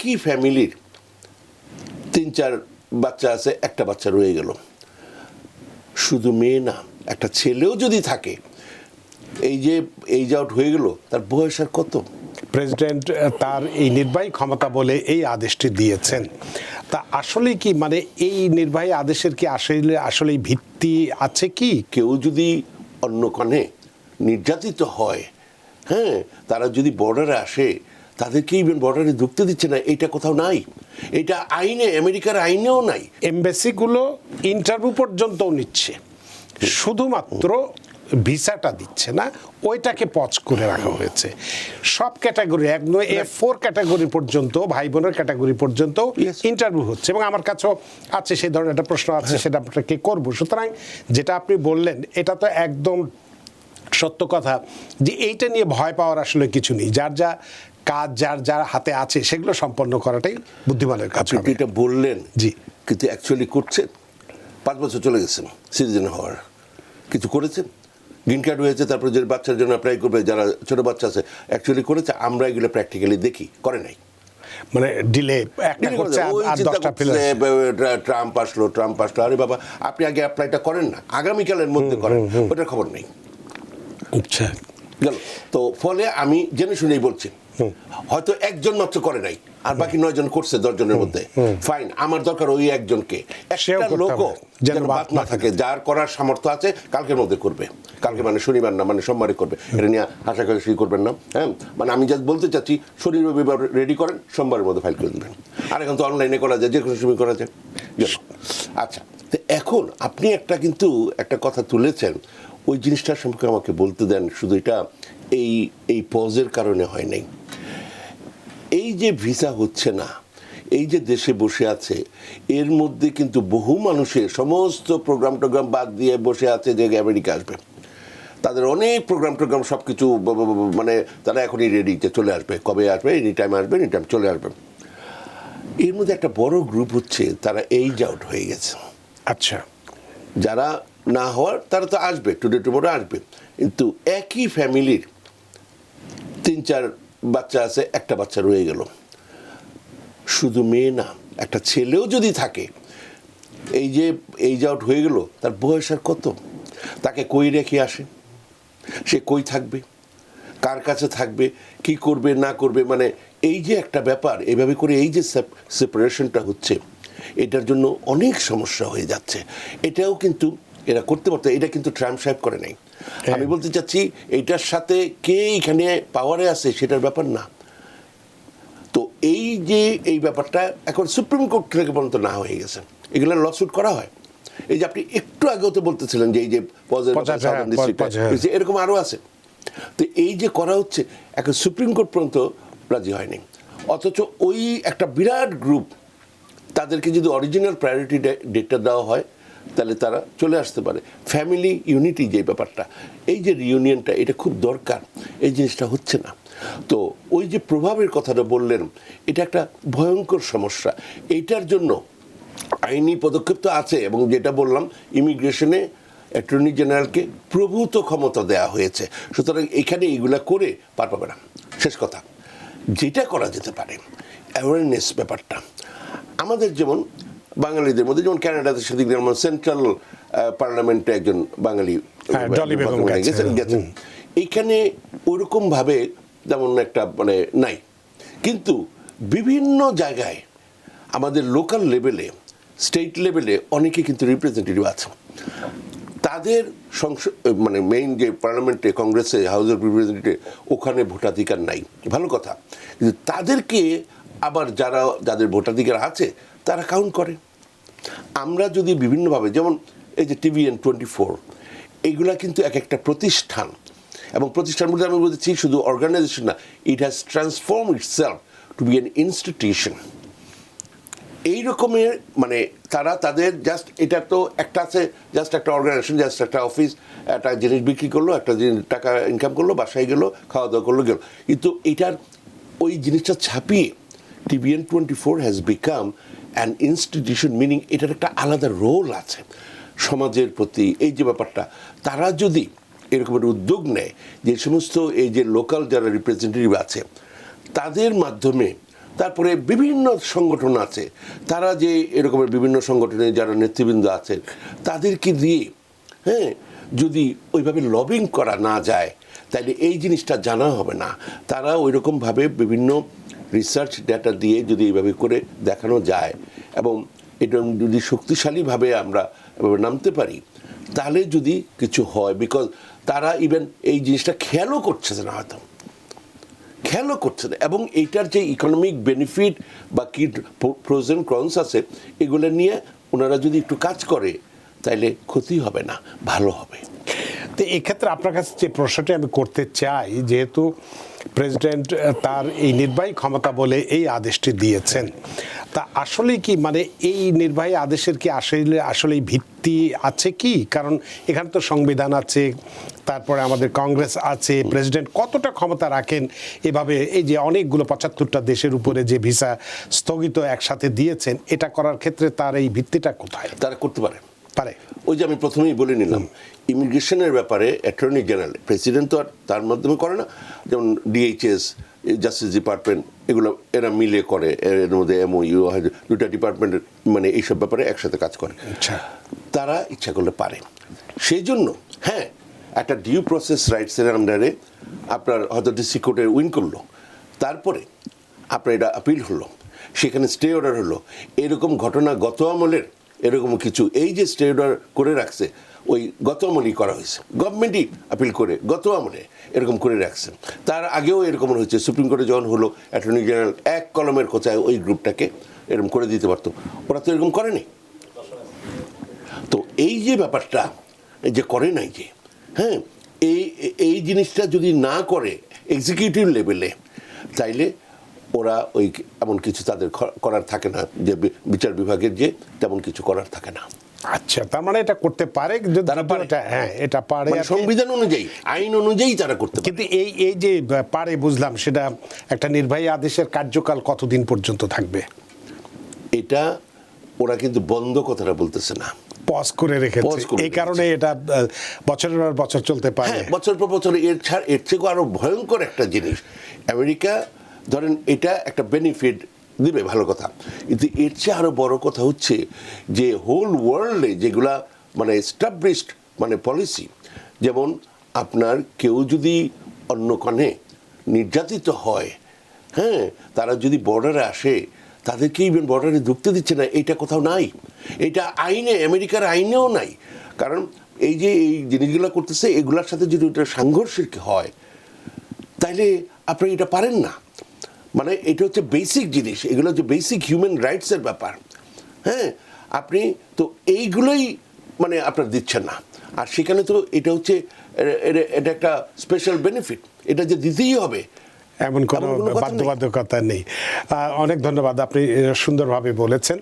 একই ফ্যামিলির 3-4 বাচ্চা আছে, একটা বাচ্চা রয়ে গেল। শুধু মেয়ে না, একটা ছেলেও যদি থাকে, এই যে এইজ আউট হয়ে গেল, তার বয়স আর কত? প্রেসিডেন্ট তার এই নির্বাহী ক্ষমতা বলে এই আদেশটি দিয়েছেন। তা আসলে কি মানে এই নির্বাহী আদেশের কি আসলে ভিত্তি আছে কি? কেউ যদি অন্য কনে নির্যাতিত হয়, হ্যাঁ, তারা যদি বর্ডারে আসে, তাদেরকে ইভেন বর্ডারে ঢুকতে দিচ্ছে না, এটা কোথাও নাই। এটা আইনে, আমেরিকার আইনেও নাই। এমবাসিগুলো ইন্টারভিউ পর্যন্তও নিচ্ছে, শুধুমাত্র ভিসাটা দিচ্ছে না, ওইটাকে পজ করে রাখা হয়েছে। সব ক্যাটাগরি, একদম F4 ক্যাটাগরি পর্যন্ত, ভাই বোনের ক্যাটাগরি পর্যন্ত ইন্টারভিউ হচ্ছে। এবং আমার কাছেও আছে সেই ধরনের একটা প্রশ্ন আছে, সেটা আপনাকে করবো। সুতরাং যেটা আপনি বললেন এটা তো একদম সত্য কথা যে এইটা নিয়ে ভয় পাওয়ার আসলে কিছু নেই। যার যা কাজ, যার হাতে আছে, সেগুলো সম্পন্ন করাটাই বুদ্ধিমানের কাজ। আপনি এটা বললেন, জি, কিন্তু অ্যাকচুয়ালি করছেন। 5 বছর চলে গেছেন সিটিজেন হওয়ার, কিছু করেছেন? গ্রিন কার্ড হয়েছে, তারপরে যে বাচ্চার জন্য অ্যাপ্লাই করবে, যারা ছোট বাচ্চা আছে, অ্যাকচুয়ালি করেছে? আমরা এগুলো প্র্যাকটিক্যালি দেখি, করে নাই। মানে ডিলে একটা করছে আর 10টা ফেলে। ট্রাম্প আসলো, আরে বাবা, আপনি আগে অ্যাপ্লাইটা করেন না, আগামীকালের মধ্যে করেন, ওটার খবর নেই। আচ্ছা, গেল তো। ফলে আমি জেনে শুনেই বলছি, হয়তো একজন মাত্র করে নাই, আর বাকি 9 জন করছে 10 জনের মধ্যে। ফাইন, আমার দরকার ওই একজনকে, একটা লোকও যেন বাদ না থাকে, যার করার সামর্থ্য আছে কালকের মধ্যে করবে। কালকে মানে শনিবার না, মানে সোমবারে করবে। এটা নিয়ে হাসাহাসি করবেন না, হ্যাঁ। মানে আমি জাস্ট বলতে চাচ্ছি, শনি রবিবার রেডি করেন, সোমবারের মধ্যে ফাইল করে দেবেন। আর এখন তো অনলাইনে করা যায়, যে কোনো সময় করা যায়। আচ্ছা, তো এখন আপনি কিন্তু একটা কথা তুলেছেন, ওই জিনিসটার সম্পর্কে আমাকে বলতে দেন। শুধু এটা এই পজের কারণে হয় নাই। এই যে ভিসা হচ্ছে না, এই যে দেশে বসে আছে, এর মধ্যে কিন্তু বহু মানুষের সমস্ত প্রোগ্রাম বাদ দিয়ে বসে আছে যে আমেরিকা আসবে। তাদের অনেক প্রোগ্রাম সব কিছু, মানে তারা এখনই রেডি যে চলে আসবে, কবে আসবে, এনি টাইম আসবে, এনি টাইম চলে আসবে। এর মধ্যে একটা বড় গ্রুপ হচ্ছে তারা এইজ আউট হয়ে গেছে। আচ্ছা, যারা না হওয়ার তারা তো আসবে, টুডে টুমোরো আসবে, কিন্তু একই ফ্যামিলির 3-4 বাচ্চা আছে, একটা বাচ্চা রয়ে গেল। শুধু মেয়ে না, একটা ছেলেও যদি থাকে, এই যে এইজ আউট হয়ে গেল, তার বয়স আর কত? তাকে কই রেখে আসে? সে কই থাকবে, কার কাছে থাকবে, কি করবে না করবে? মানে এই যে একটা ব্যাপার, এইভাবে করে এই যে সেপারেশনটা হচ্ছে, এটার জন্য অনেক সমস্যা হয়ে যাচ্ছে। এটাও কিন্তু এরা করতে পারতো, এটা কিন্তু ট্রাম্প সাহেব করে নাই। আমি বলতে চাচ্ছি, এইটার সাথে কে এখানে পাওয়ারে আছে সেটার ব্যাপার না। তো এই যে এই ব্যাপারটা এখন সুপ্রিম কোর্ট থেকে পর্যন্ত না হয়ে গেছে, এগুলো লসুট করা হয়। এই যে আপনি একটু আগেও তো বলতেছিলেন যে এই যে এরকম আরো আছে। তো এই যে করা হচ্ছে, এখন সুপ্রিম কোর্ট পর্যন্ত রাজি হয়নি। অথচ ওই একটা বিরাট গ্রুপ, তাদেরকে যদি অরিজিনাল প্রায়োরিটি ডেটটা দেওয়া হয়, তাহলে তারা চলে আসতে পারে। ফ্যামিলি ইউনিটি যে ব্যাপারটা, এই যে রিউনিয়নটা, এটা খুব দরকার। এই জিনিসটা হচ্ছে না। তো ওই যে প্রভাবের কথাটা বললেন, এটা একটা ভয়ঙ্কর সমস্যা। এইটার জন্য আইনি পদক্ষেপ তো আছে, এবং যেটা বললাম, ইমিগ্রেশনে অ্যাটর্নি জেনারেলকে প্রভূত ক্ষমতা দেওয়া হয়েছে। সুতরাং এখানে এইগুলা করে পার পাবে না। শেষ কথা, যেটা করা যেতে পারে, অ্যাওয়ারনেস ব্যাপারটা। আমাদের যেমন বাঙালিদের মধ্যে, যেমন কানাডাতে সেদিকে যেমন সেন্ট্রাল পার্লামেন্টে একজন বাঙালি গেছেন, এইখানে ওরকম ভাবে যেমন একটা মানে নাই। কিন্তু বিভিন্ন জায়গায় আমাদের লোকাল লেভেলে, স্টেট লেভেলে অনেকে কিন্তু রিপ্রেজেন্টেটিভ আছে। তাদের মানে মেইন যে পার্লামেন্টে, কংগ্রেসে, হাউস অফ রিপ্রেজেন্টেটিভ, ওখানে ভোটাধিকার নাই, ভালো কথা। কিন্তু তাদেরকে আবার যাদের ভোটাধিকার আছে তারা কাউন্ট করে। আমরা যদি বিভিন্নভাবে, যেমন এই যে TVN 24, এইগুলা কিন্তু এক একটা প্রতিষ্ঠান, এবং প্রতিষ্ঠান বলতে আমি বলতেছি শুধু অর্গানাইজেশন না, it has transform itself to be an institution. এই রকমের মানে তারা তাদের জাস্ট, এটা তো একটা আছে, জাস্ট একটা অর্গানাইজেশন, জাস্ট একটা অফিস, একটা জিনিস বিক্রি করলো, একটা জিনিস টাকা ইনকাম করলো, বাসায় গেলো, খাওয়া দাওয়া করলো, গেল। কিন্তু এটার ওই জিনিসটা ছাপিয়ে TVN 24 has become an institution, meaning এটার একটা আলাদা রোল আছে সমাজের প্রতি। এই যে ব্যাপারটা, তারা যদি এরকমের উদ্যোগ নেয়, যে সমস্ত এই যে লোকাল যারা রিপ্রেজেন্টেটিভ আছে, তাদের মাধ্যমে তারপরে বিভিন্ন সংগঠন আছে, তারা যে এরকমের বিভিন্ন সংগঠনে যারা নেতৃবৃন্দ আছেন তাদেরকে দিয়ে হ্যাঁ যদি ওইভাবে লবিং করা না যায় তাহলে এই জিনিসটা জানা হবে না। তারা ওইরকমভাবে বিভিন্ন রিসার্চ ডেটা দিয়ে যদি এইভাবে করে দেখানো যায় এবং এটা যদি শক্তিশালীভাবে আমরা এভাবে নামতে পারি তাহলে যদি কিছু হয়, বিকজ তারা ইভেন এই জিনিসটা খেয়ালও করছে না, হয়তো খেয়ালও করছে না, এবং এইটার যে ইকোনমিক বেনিফিট বা কি প্রোজ এন্ড কনস আছে এগুলো নিয়ে ওনারা যদি একটু কাজ করে তাইলে ক্ষতি হবে না, ভালো হবে। তো এক্ষেত্রে আপনার কাছে যে প্রশ্নটি আমি করতে চাই, যেহেতু প্রেসিডেন্ট তার এই নির্বাহী ক্ষমতা বলে এই আদেশটি দিয়েছেন, তা আসলে কি মানে এই নির্বাহী আদেশের কি আসলে ভিত্তি আছে কি? কারণ এখানে তো সংবিধান আছে, তারপরে আমাদের কংগ্রেস আছে, প্রেসিডেন্ট কতটা ক্ষমতা রাখেন এভাবে এই যে অনেকগুলো ৭৫টা দেশের উপরে যে ভিসা স্থগিত একসাথে দিয়েছেন, এটা করার ক্ষেত্রে তার এই ভিত্তিটা কোথায়? তারা করতে পারে। ওই যে আমি প্রথমেই বলে নিলাম ইমিগ্রেশনের ব্যাপারে অ্যাটর্নি জেনারেল, প্রেসিডেন্ট তো আর তার মাধ্যমে করে না, যেমন ডিএইচএস, জাস্টিস ডিপার্টমেন্ট, এগুলো এরা মিলে করে, এর মধ্যে এমওইউ দুটা ডিপার্টমেন্টের মানে এইসব ব্যাপারে একসাথে কাজ করে। তারা ইচ্ছা করলে পারে। সেই জন্য হ্যাঁ একটা ডিউ প্রসেস রাইটসের আন্ডারে আপনার হয়তো ডিস্ট্রিক্ট কোর্টে উইন করলো, তারপরে আপনার এটা আপিল হলো, সেখানে স্টে অর্ডার হলো, এরকম ঘটনা গত আমলের এরকম কিছু এই যে স্টে অর্ডার করে রাখছে ওই গত আমলই করা হয়েছে, গভর্নমেন্টই আপিল করে গত আমলে এরকম করে রাখছে। তার আগেও এরকম হয়েছে, সুপ্রিম কোর্টে যখন হলো অ্যাটর্নি জেনারেল এক কলমের কোচায় ওই গ্রুপটাকে এরকম করে দিতে পারতো, ওরা তো এরকম করেনি। তো এই যে ব্যাপারটা যে করে নাই যে হ্যাঁ এই জিনিসটা যদি না করে এক্সিকিউটিভ লেভেলে তাইলে ওরা ওই এমন কিছু তাদের করার থাকে না, যে বিচার বিভাগের যে তেমন কিছু করার থাকে না। আচ্ছা, তার মানে এটা করতে পারে, হ্যাঁ এটা পারে সংবিধান অনুযায়ী, আইন অনুযায়ী তারা করতে পারে। কিন্তু এই যে পারে বুঝলাম, সেটা একটা নির্বাহী আদেশের কার্যকাল কতদিন পর্যন্ত থাকবে? এটা ওরা কিন্তু বন্ধ কথাটা বলতেছে না, পজ করে রেখেছে, এই কারণে এটা বছরের পর বছর চলতে পারে। বছর পর বছর। এর থেকে আরো ভয়ঙ্কর একটা জিনিস, আমেরিকা ধরেন এটা একটা বেনিফিট দিবে, ভালো কথা, কিন্তু এর চেয়ে আরো বড় কথা হচ্ছে যে হোল ওয়ার্ল্ডে যেগুলা মানে এস্টাবলিশড মানে পলিসি, যেমন আপনার কেউ যদি অন্য কনে নির্যাতিত হয়, হ্যাঁ তারা যদি বর্ডারে আসে তাদেরকে ইভেন বর্ডারে ঢুকতে দিচ্ছে না, এটা কোথাও নাই, এটা আইনে, আমেরিকার আইনেও নাই। কারণ এই যে এই জিনিসগুলো করতেছে এগুলার সাথে যদি ওটা সাংঘর্ষিক হয় তাইলে আপনি এটা পারেন না। মানে এটা হচ্ছে বেসিক জিনিস, এগুলো হচ্ছে বেসিক হিউম্যান রাইটসের ব্যাপার। হ্যাঁ আপনি তো এইগুলোই মানে আপনার দিচ্ছেন না, আর সেখানে তো এটা হচ্ছে এটা একটা স্পেশাল বেনিফিট, এটা যে দিতেই হবে এমন কোনো বাধ্যবাধকতা নেই। অনেক ধন্যবাদ, আপনি সুন্দরভাবে বলেছেন।